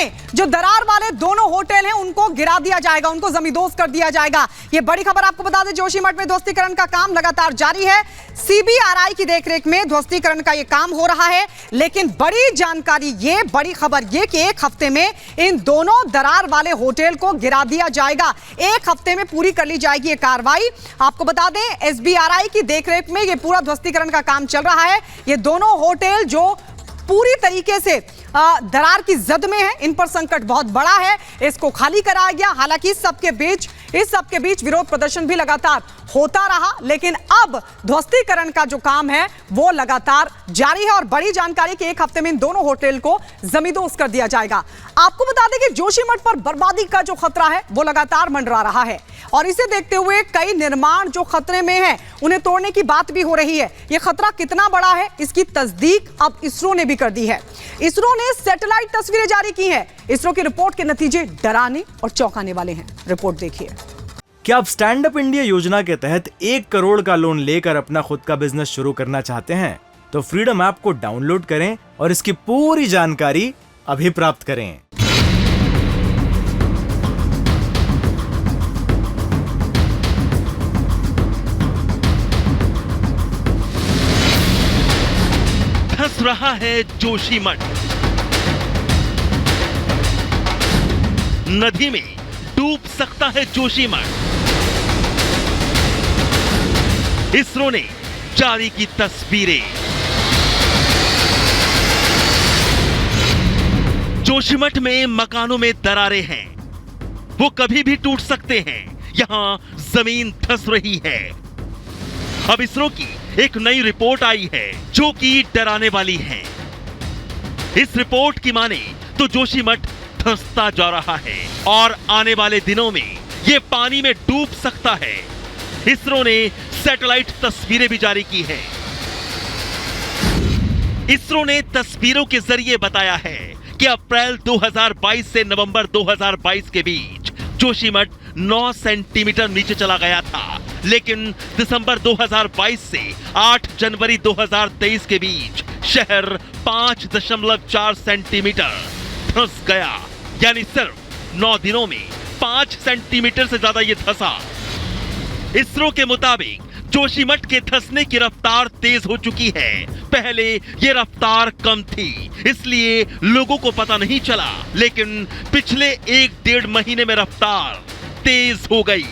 में जो दरार वाले दोनों होटल हैं उनको गिरा दिया जाएगा, उनको जमींदोज कर दिया जाएगा। ये बड़ी खबर आपको बता दें, जोशीमठ में ध्वस्तीकरण का काम लगातार जारी है। सीबीआरआई की देखरेख में ध्वस्तीकरण का ये काम हो रहा है, लेकिन बड़ी जानकारी ये, बड़ी खबर ये कि एक हफ्ते में इन दोनों दरार वाले होटल को गिरा दिया जाएगा। एक हफ्ते में पूरी कर ली जाएगी ये कार्रवाई। आपको बता दें, एसबीआरआई की देखरेख में ये पूरा ध्वस्तीकरण का काम चल रहा है। ये दोनों होटल जो पूरी तरीके से दरार की जद में है, इन पर संकट बहुत बड़ा है, इसको खाली कराया गया। हालांकि इस सबके बीच विरोध प्रदर्शन भी लगातार होता रहा, लेकिन अब ध्वस्तीकरण का जो काम है वो लगातार जारी है। और बड़ी जानकारी कि एक हफ्ते में इन दोनों होटल को जमींदोज कर दिया जाएगा। आपको बता दें कि जोशीमठ पर बर्बादी का जो खतरा है वो लगातार मंडरा रहा है, और इसे देखते हुए कई निर्माण जो खतरे में हैं उन्हें तोड़ने की बात भी हो रही है। यह खतरा कितना बड़ा है इसकी तस्दीक अब इसरो ने भी कर दी है। इसरो ने सैटेलाइट तस्वीरें जारी की हैं। इसरो की रिपोर्ट के नतीजे डराने और चौंकाने वाले हैं। रिपोर्ट देखिए। क्या आप स्टैंड अप इंडिया योजना के तहत 1 करोड़ का लोन लेकर अपना खुद का बिजनेस शुरू करना चाहते हैं? तो फ्रीडम ऐप को डाउनलोड करें और इसकी पूरी जानकारी अभी प्राप्त करें। धंस रहा है जोशीमठ, नदी में डूब सकता है जोशीमठ। इसरो ने जारी की तस्वीरें। जोशीमठ में मकानों में दरारें हैं, वो कभी भी टूट सकते हैं। यहां जमीन धंस रही है। अब इसरो की एक नई रिपोर्ट आई है जो कि डराने वाली है। इस रिपोर्ट की माने तो जोशीमठ धंसता जा रहा है और आने वाले दिनों में यह पानी में डूब सकता है। इसरो ने सैटेलाइट तस्वीरें भी जारी की हैं। इसरो ने तस्वीरों के जरिए बताया है कि अप्रैल 2022 से नवंबर 2022 के बीच जोशीमठ 9 सेंटीमीटर नीचे चला गया था, लेकिन दिसंबर 2022 से 8 जनवरी 2023 के बीच शहर 5.4 सेंटीमीटर धंस गया। यानी सिर्फ 9 दिनों में 5 सेंटीमीटर से ज्यादा ये धंसा। इसरो के मुताबिक जोशीमठ के धंसने की रफ्तार तेज हो चुकी है। पहले ये रफ्तार कम थी, इसलिए लोगों को पता नहीं चला, लेकिन पिछले 1-1.5 महीने में रफ्तार तेज हो गई।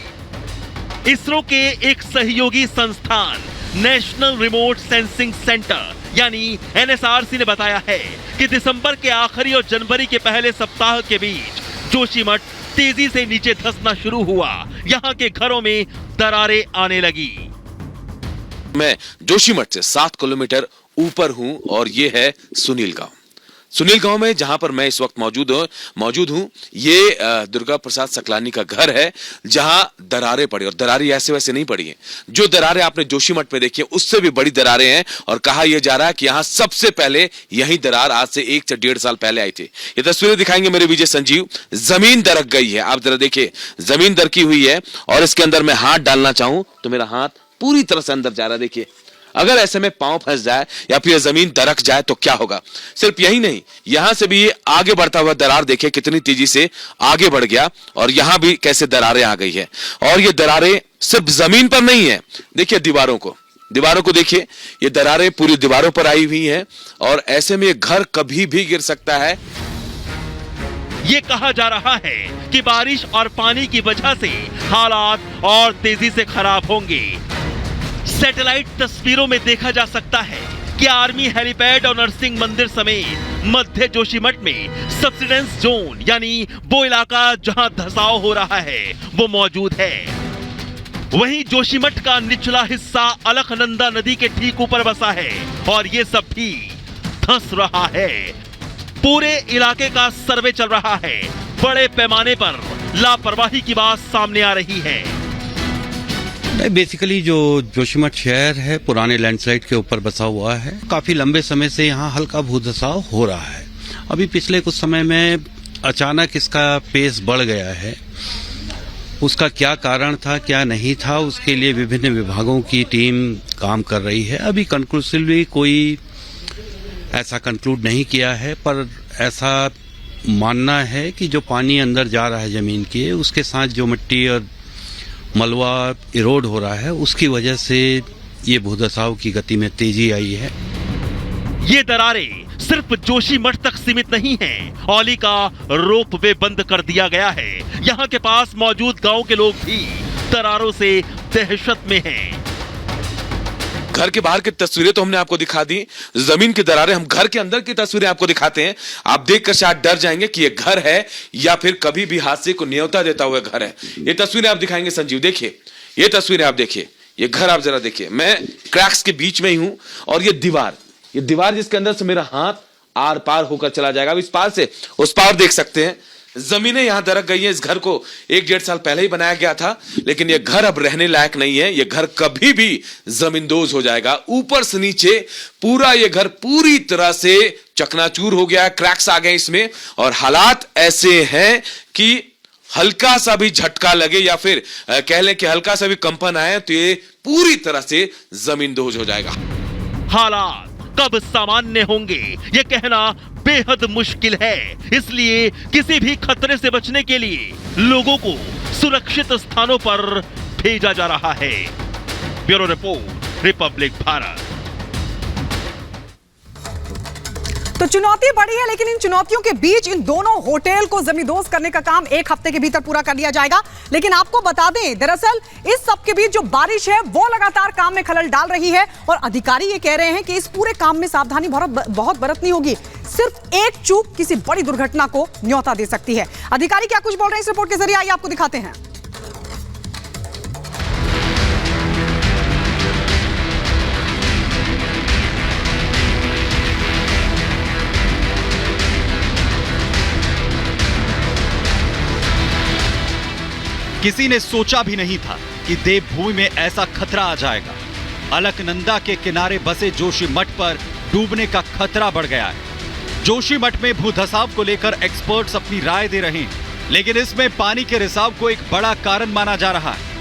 इसरो के एक सहयोगी संस्थान नेशनल रिमोट सेंसिंग सेंटर यानी एनएसआरसी ने बताया है कि दिसंबर के आखिरी और जनवरी के पहले सप्ताह के बीच जोशीमठ तेजी से नीचे धंसना शुरू हुआ। यहां के घरों में दरारें आने लगी। मैं जोशीमठ से 7 किलोमीटर ऊपर हूं और ये है सुनील गांव में जहां पर मैं इस वक्त मौजूद हूं। ये दुर्गा प्रसाद सकलानी का घर है जहां दरारें पड़ी, और दरारें ऐसे वैसे नहीं पड़ी हैं। जो दरारें आपने जोशीमठ में देखी हैं उससे भी बड़ी दरारें हैं, और कहा यह जा रहा है कि यहां सबसे पहले यही दरार आज से 1 से 1.5 साल पहले आई थी। ये तस्वीरें दिखाएंगे मेरे विजय संजीव। जमीन दरक गई है, आप जरा देखिए, जमीन दरकी हुई है, और इसके अंदर मैं हाथ डालना चाहूं तो मेरा हाथ पूरी तरह से अंदर जा रहा है। देखिए, अगर ऐसे में पांव फंस जाए या फिर जमीन दरक जाए तो क्या होगा। सिर्फ यही नहीं, यहां से भी ये आगे बढ़ता हुआ दरार देखिए कितनी तेजी से आगे बढ़ गया, और यहां भी कैसे दरारें आ गई है। और ये दरारें सिर्फ जमीन पर नहीं है, देखिए दीवारों को देखिए, ये दरारें पूरी दीवारों पर आई हुई हैं, और ऐसे में ये घर कभी भी गिर सकता है। ये कहा जा रहा है कि बारिश और पानी की वजह से हालात और तेजी से खराब होंगे। सैटेलाइट तस्वीरों में देखा जा सकता है कि आर्मी हेलीपैड और नरसिंह मंदिर समेत मध्य जोशीमठ में सब्सिडेंस जोन यानी वो इलाका जहां धंसाव हो रहा है वो मौजूद है। वहीं जोशीमठ का निचला हिस्सा अलकनंदा नदी के ठीक ऊपर बसा है, और ये सब भी धंस रहा है। पूरे इलाके का सर्वे चल रहा है। बड़े पैमाने पर लापरवाही की बात सामने आ रही है। बेसिकली जो जोशीमठ शहर है पुराने लैंडस्लाइड के ऊपर बसा हुआ है। काफी लंबे समय से यहाँ हल्का भूधसाव हो रहा है। अभी पिछले कुछ समय में अचानक इसका पेस बढ़ गया है। उसका क्या कारण था, क्या नहीं था, उसके लिए विभिन्न विभागों की टीम काम कर रही है। अभी कंक्लूसिवली कोई ऐसा कंक्लूड नहीं किया है, पर ऐसा मानना है कि जो पानी अंदर जा रहा है जमीन के, उसके साथ जो मिट्टी और मलबा इरोड हो रहा है, उसकी वजह से ये भूदसाव की गति में तेजी आई है। ये दरारें सिर्फ जोशीमठ तक सीमित नहीं हैं। औली का रोपवे बंद कर दिया गया है। यहाँ के पास मौजूद गांव के लोग भी दरारों से दहशत में हैं। घर के बाहर की तस्वीरें तो हमने आपको दिखा दी, जमीन की दरारें, हम घर के अंदर की तस्वीरें आपको दिखाते हैं। आप देखकर शायद डर जाएंगे कि ये घर है या फिर कभी भी हादसे को न्योता देता हुआ घर है। ये तस्वीरें आप दिखाएंगे संजीव, देखिए ये तस्वीरें आप देखिए, ये घर आप जरा देखिए। मैं क्रैक्स के बीच में ही हूं और ये दीवार जिसके अंदर से मेरा हाथ आर पार होकर चला जाएगा। अब इस पार से उस पार देख सकते हैं, जमीनें यहां दरक गई हैं। इस घर को 1-1.5 साल पहले ही बनाया गया था, लेकिन यह घर अब रहने लायक नहीं है। यह घर कभी भी जमींदोज हो जाएगा। ऊपर से नीचे पूरा यह घर पूरी तरह से चकनाचूर हो गया है, क्रैक्स आ गए इसमें, और हालात ऐसे हैं कि हल्का सा भी झटका लगे या फिर कह लें कि हल्का सा भी कंपन आए तो ये पूरी तरह से जमींदोज हो जाएगा। हालात कब सामान्य होंगे ये कहना बेहद मुश्किल है। इसलिए किसी भी खतरे से बचने के लिए लोगों को सुरक्षित स्थानों पर भेजा जा रहा है। Bureau report, Republic Bharat. तो चुनौती बड़ी है, लेकिन इन चुनौतियों के बीच इन दोनों होटल को जमींदोज करने का काम 1 हफ्ते के भीतर पूरा कर लिया जाएगा। लेकिन आपको बता दें, दरअसल इस सब के बीच जो बारिश है वो लगातार काम में खलल डाल रही है और अधिकारी ये कह रहे हैं कि इस पूरे काम में सावधानी बहुत बरतनी होगी। सिर्फ एक चूक किसी बड़ी दुर्घटना को न्योता दे सकती है। अधिकारी क्या कुछ बोल रहे हैं इस रिपोर्ट के जरिए, आइए आपको दिखाते हैं। किसी ने सोचा भी नहीं था कि देवभूमि में ऐसा खतरा आ जाएगा। अलकनंदा के किनारे बसे जोशीमठ पर डूबने का खतरा बढ़ गया है। जोशीमठ में भूधसाव को लेकर एक्सपर्ट्स अपनी राय दे रहे हैं, लेकिन इसमें पानी के रिसाव को एक बड़ा कारण माना जा रहा है।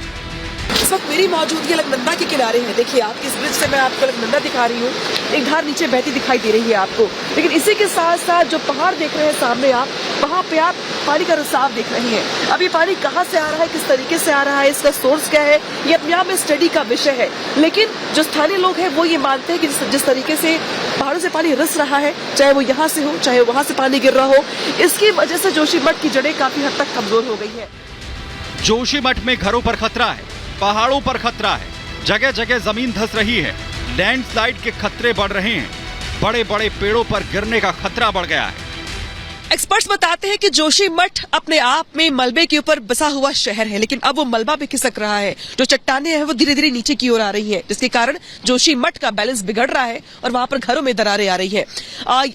इस वक्त मेरी मौजूदगी अलकनंदा के किनारे है। देखिए आप, इस ब्रिज से मैं आपको अलकनंदा दिखा रही हूँ। एक धार नीचे बहती दिखाई दे रही है आपको, लेकिन इसी के साथ साथ जो पहाड़ देख रहे हैं सामने आप, वहाँ पे आप पानी का रिसाव देख रहे हैं। अब ये पानी कहाँ से आ रहा है, किस तरीके से आ रहा है, इसका सोर्स क्या है, ये अपने आप में स्टडी का विषय है। लेकिन जो स्थानीय लोग हैं वो ये मानते हैं कि जिस तरीके से पहाड़ों से पानी रिस रहा है, चाहे वो यहाँ से हो चाहे वहाँ से पानी गिर रहा हो, इसकी वजह से जोशीमठ की जड़ें काफी हद तक कमजोर हो गई है। जोशीमठ में घरों पर खतरा है, पहाड़ों पर खतरा है, जगह जगह जमीन धंस रही है, लैंडस्लाइड के खतरे बढ़ रहे हैं, बड़े बड़े पेड़ों पर गिरने का खतरा बढ़ गया है। एक्सपर्ट्स बताते हैं कि जोशीमठ अपने आप में मलबे के ऊपर बसा हुआ शहर है, लेकिन अब वो मलबा भी खिसक रहा है। जो चट्टानें हैं वो धीरे धीरे नीचे की ओर आ रही है, जिसके कारण जोशीमठ का बैलेंस बिगड़ रहा है और वहां पर घरों में दरारें आ रही है।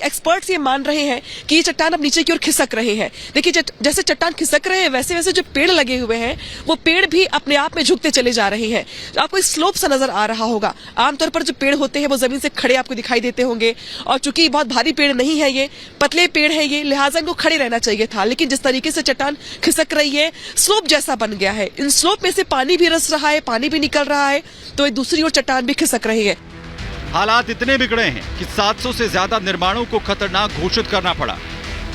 एक्सपर्ट्स ये मान रहे हैं कि ये चट्टान अब नीचे की ओर खिसक रहे हैं। देखिए जैसे चट्टान खिसक रहे हैं वैसे वैसे जो पेड़ लगे हुए हैं वो पेड़ भी अपने आप में झुकते चले जा रहे हैं। आपको एक स्लोप सा नजर आ रहा होगा। आमतौर पर जो पेड़ होते हैं वो जमीन से खड़े आपको दिखाई देते होंगे, और चूंकि बहुत भारी पेड़ नहीं है, ये पतले पेड़ है, ये लिहाजा इनको खड़े रहना चाहिए था। लेकिन जिस तरीके से चट्टान खिसक रही है, स्लोप जैसा बन गया है। इन स्लोप में से पानी भी रस रहा है, पानी भी निकल रहा है, तो दूसरी ओर चट्टान भी खिसक रही है। हालात इतने बिगड़े हैं कि 700 से ज्यादा निर्माणों को खतरनाक घोषित करना पड़ा।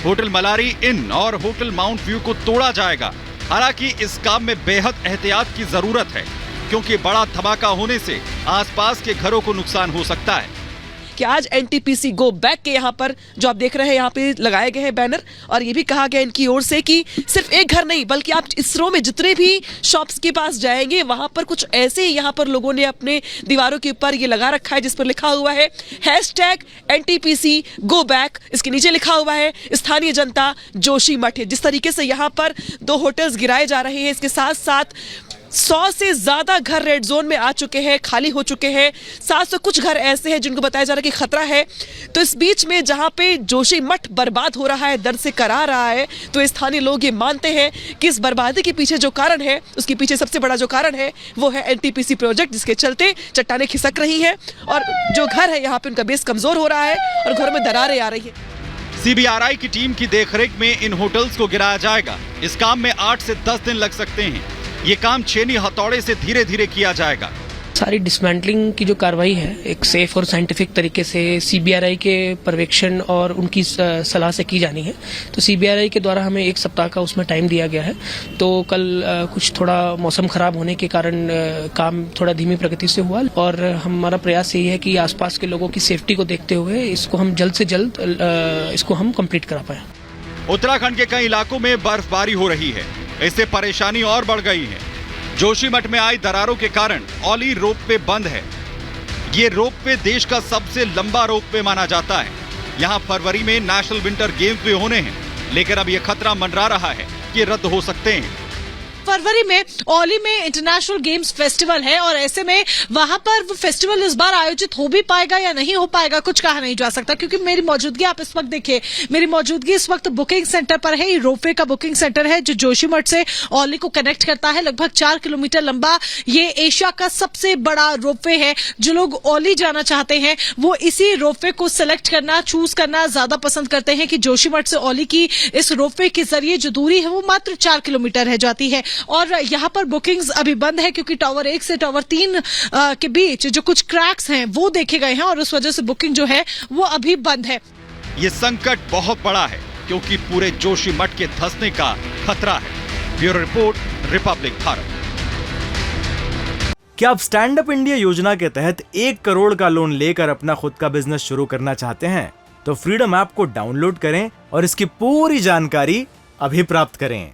होटल मलारी इन और होटल माउंट व्यू को तोड़ा जाएगा। हालांकि इस काम में बेहद एहतियात की जरूरत है, क्योंकि बड़ा धमाका होने से आसपास के घरों को नुकसान हो सकता है। कि आज एनटीपीसी गो बैक के यहाँ पर जो आप देख रहे हैं, यहाँ पे लगाए गए हैं बैनर, और ये भी कहा गया इनकी ओर से कि सिर्फ एक घर नहीं बल्कि आप इस रो में जितने भी शॉप्स के पास जाएंगे वहां पर कुछ ऐसे यहाँ पर लोगों ने अपने दीवारों के ऊपर ये लगा रखा है जिस पर लिखा हुआ है #NTPC गो बैक। इसके नीचे लिखा हुआ है स्थानीय जनता जोशीमठ। जिस तरीके से यहाँ पर 2 होटल्स गिराए जा रहे हैं, इसके साथ साथ 100 से ज्यादा घर रेड जोन में आ चुके हैं, खाली हो चुके हैं। 700 कुछ घर ऐसे हैं जिनको बताया जा रहा है कि खतरा है। तो इस बीच में जहां पे जोशीमठ बर्बाद हो रहा है, दर्द से करा रहा है, तो स्थानीय लोग ये मानते हैं कि इस बर्बादी के पीछे जो कारण है, उसके पीछे सबसे बड़ा जो कारण है वो है एनटीपीसी प्रोजेक्ट, जिसके चलते चट्टानें खिसक रही हैं और जो घर है यहाँ पे उनका बेस कमजोर हो रहा है और घरों में दरारें आ रही है। CBRI की टीम की देखरेख में इन होटल्स को गिराया जाएगा। इस काम में 8 से 10 दिन लग सकते हैं। ये काम छेनी हथौड़े से धीरे धीरे किया जाएगा। सारी डिसमेंटलिंग की जो कार्रवाई है एक सेफ और साइंटिफिक तरीके से सीबीआरआई के पर्यवेक्षण और उनकी सलाह से की जानी है। तो सीबीआरआई के द्वारा हमें 1 सप्ताह का उसमें टाइम दिया गया है। तो कल कुछ थोड़ा मौसम खराब होने के कारण काम थोड़ा धीमी प्रगति से हुआ और हमारा प्रयास यही है कि आसपास के लोगों की सेफ्टी को देखते हुए इसको हम जल्द से जल्द इसको हम कंप्लीट करा पाए। उत्तराखंड के कई इलाकों में बर्फबारी हो रही है, इससे परेशानी और बढ़ गई है। जोशीमठ में आई दरारों के कारण औली रोपवे बंद है। ये रोपवे देश का सबसे लंबा रोपवे माना जाता है। यहाँ फरवरी में नेशनल विंटर गेम्स भी होने हैं, लेकिन अब यह खतरा मंडरा रहा है कि रद्द हो सकते हैं। फरवरी में औली में इंटरनेशनल गेम्स फेस्टिवल है और ऐसे में वहां पर वो फेस्टिवल इस बार आयोजित हो भी पाएगा या नहीं हो पाएगा कुछ कहा नहीं जा सकता, क्योंकि मेरी मौजूदगी आप इस वक्त देखिए, मेरी मौजूदगी इस वक्त बुकिंग सेंटर पर है। ये रोपवे का बुकिंग सेंटर है जो जोशीमठ से औली को कनेक्ट करता है। लगभग 4 किलोमीटर लंबा ये एशिया का सबसे बड़ा रोपवे है। जो लोग औली जाना चाहते हैं वो इसी रोपवे को सिलेक्ट करना, चूज करना ज्यादा पसंद करते हैं कि जोशीमठ से औली की इस रोपवे के जरिए जो दूरी है वो मात्र 4 किलोमीटर रह जाती है। और यहाँ पर बुकिंग्स अभी बंद है क्योंकि टावर 1 से टावर 3 के बीच जो कुछ क्रैक्स हैं वो देखे गए हैं और उस वजह से बुकिंग जो है वो अभी बंद है। ये संकट बहुत बड़ा है क्योंकि पूरे जोशीमठ के धंसने का खतरा है। Bureau report, Republic Bharat. क्या आप स्टैंड अप इंडिया योजना के तहत 1 करोड़ का लोन लेकर अपना खुद का बिजनेस शुरू करना चाहते हैं? तो फ्रीडम ऐप को डाउनलोड करें और इसकी पूरी जानकारी अभी प्राप्त करें।